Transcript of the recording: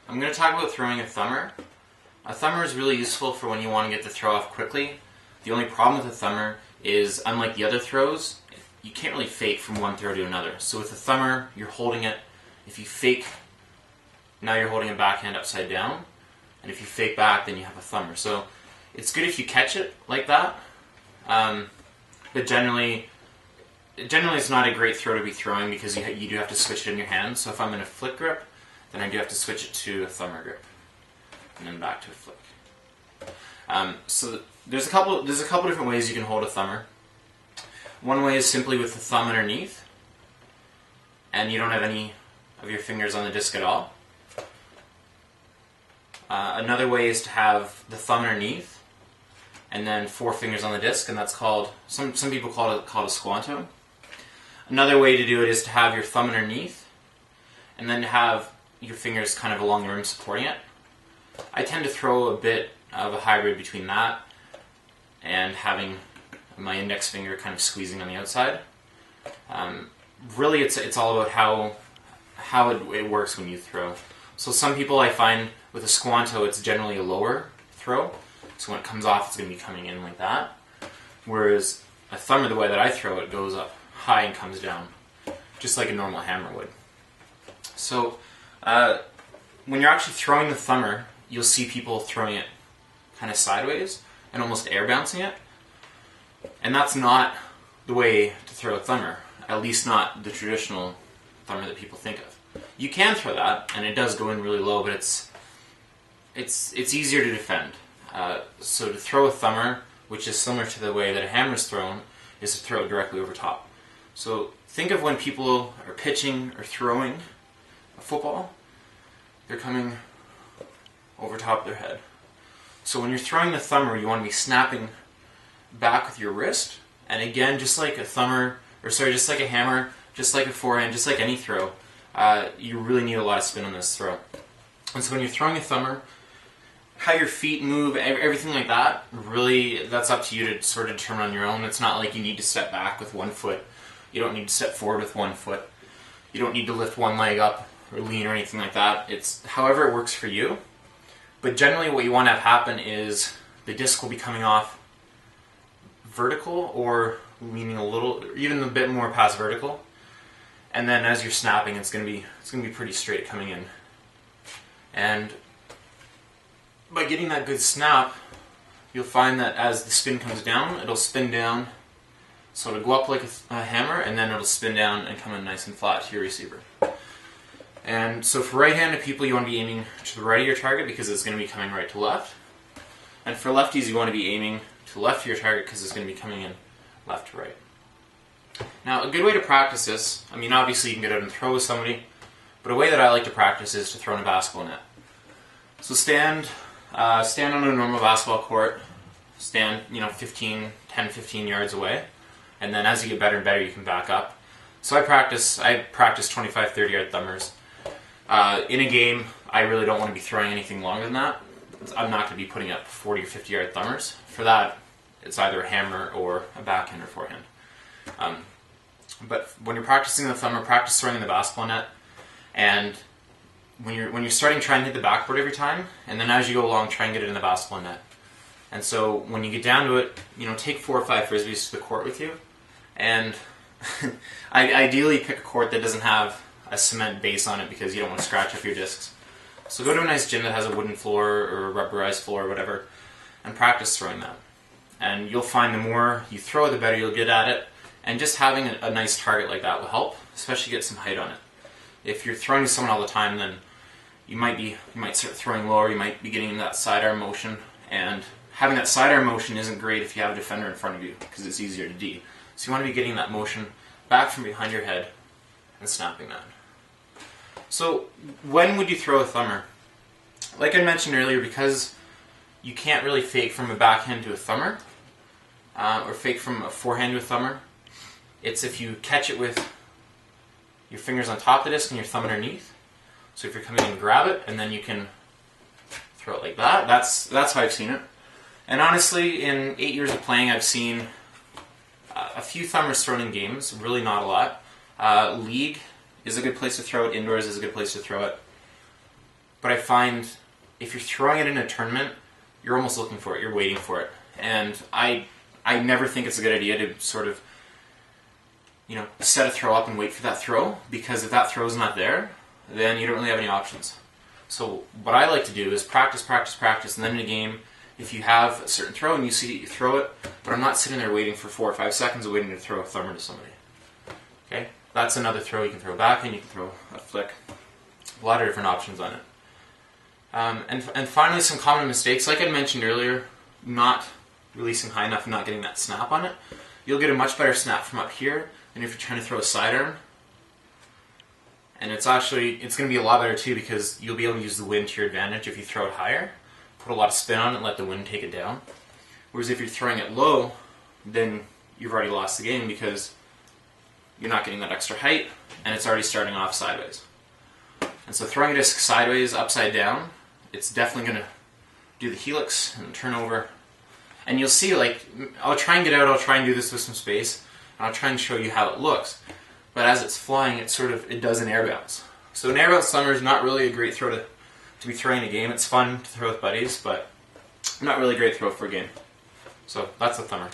I'm going to talk about throwing a thumber. A thumber is really useful for when you want to get the throw off quickly. The only problem with a thumber is, unlike the other throws, you can't really fake from one throw to another. So with a thumber, you're holding it. If you fake, now you're holding a backhand upside down. And if you fake back, then you have a thumber. So it's good if you catch it like that. But generally it's not a great throw to be throwing because you do have to switch it in your hand. So if I'm in a flick grip, then I do have to switch it to a thumber grip, and then back to a flick. So there's a couple different ways you can hold a thumber. One way is simply with the thumb underneath, and you don't have any of your fingers on the disc at all. Another way is to have the thumb underneath, and then 4 fingers on the disc, and that's called, some people call it a squanto. Another way to do it is to have your thumb underneath, and then to have your fingers kind of along the rim supporting it. I tend to throw a bit of a hybrid between that and having my index finger kind of squeezing on the outside. Really, it's all about how it works when you throw. So some people I find with a squanto, it's generally a lower throw. So when it comes off, it's going to be coming in like that. Whereas a thumber, the way that I throw it, goes up high and comes down, just like a normal hammer would. So when you're actually throwing the thumber, you'll see people throwing it kind of sideways and almost air bouncing it. And that's not the way to throw a thumber, at least not the traditional thumber that people think of. You can throw that, and it does go in really low, but it's easier to defend. So to throw a thumber, which is similar to the way that a hammer is thrown, is to throw it directly over top. So think of when people are pitching or throwing a football, they're coming over top of their head. So when you're throwing the thumber, you want to be snapping back with your wrist, and again, just like a thumber, just like a hammer, just like a forehand, just like any throw, you really need a lot of spin on this throw. And so when you're throwing a thumber, how your feet move, everything like that, really, that's up to you to sort of determine on your own. It's not like you need to step back with one foot. You don't need to step forward with one foot. You don't need to lift one leg up or lean or anything like that. It's however it works for you. But generally what you want to have happen is the disc will be coming off vertical or leaning a little, even a bit more past vertical. And then as you're snapping, it's going to be pretty straight coming in. And by getting that good snap, you'll find that as the spin comes down, it'll spin down, so it'll go up like a hammer, and then it'll spin down and come in nice and flat to your receiver. And so for right-handed people, you want to be aiming to the right of your target because it's going to be coming right to left. And for lefties, you want to be aiming to the left of your target because it's going to be coming in left to right. Now, a good way to practice this, I mean, obviously you can get out and throw with somebody, but a way that I like to practice is to throw in a basketball net. So stand on a normal basketball court, stand 10-15 yards away, and then as you get better and better, you can back up. So I practice 25-30 yard thumbers. In a game, I really don't want to be throwing anything longer than that. I'm not going to be putting up 40 or 50 yard thumbers. For that, it's either a hammer or a backhand or forehand. But when you're practicing the thumber, practice throwing in the basketball net, and when you're starting, try and hit the backboard every time, and then as you go along, try and get it in the basketball net. And so when you get down to it, take 4 or 5 frisbees to the court with you, and ideally pick a court that doesn't have a cement base on it because you don't want to scratch up your discs. So go to a nice gym that has a wooden floor or a rubberized floor or whatever, and practice throwing that. And you'll find the more you throw, the better you'll get at it, and just having a nice target like that will help, especially get some height on it. If you're throwing to someone all the time, then you might start throwing lower, you might be getting in that sidearm motion, and having that sidearm motion isn't great if you have a defender in front of you, because it's easier to D. So you want to be getting that motion back from behind your head and snapping that. So when would you throw a thumber? Like I mentioned earlier, because you can't really fake from a backhand to a thumber, or fake from a forehand to a thumber, it's if you catch it with your fingers on top of the disc and your thumb underneath. So if you're coming in and grab it, and then you can throw it like that. That's how I've seen it. And honestly, in 8 years of playing, I've seen a few thumbers thrown in games, really not a lot. League is a good place to throw it, indoors is a good place to throw it. but I find if you're throwing it in a tournament, you're almost looking for it, you're waiting for it. And I never think it's a good idea to sort of, set a throw up and wait for that throw, because if that throw's not there, then you don't really have any options. So what I like to do is practice, and then in a game, if you have a certain throw and you see you throw it, but I'm not sitting there waiting for 4 or 5 seconds waiting to throw a thumber to somebody. Okay, that's another throw you can throw back, and you can throw a flick. A lot of different options on it. And finally, some common mistakes, like I mentioned earlier, not releasing high enough and not getting that snap on it. You'll get a much better snap from up here than if you're trying to throw a sidearm. And it's going to be a lot better too, because you'll be able to use the wind to your advantage if you throw it higher. Put a lot of spin on it and let the wind take it down. Whereas if you're throwing it low, then you've already lost the game, because you're not getting that extra height and it's already starting off sideways. And so throwing a disc sideways, upside down, it's definitely going to do the helix and turn over. And you'll see, I'll try and get out, I'll try and do this with some space, and I'll try and show you how it looks. But as it's flying, it does an air bounce. So an air bounce thumber is not really a great throw to be throwing in a game. It's fun to throw with buddies, but not really a great throw for a game. So that's the thumber.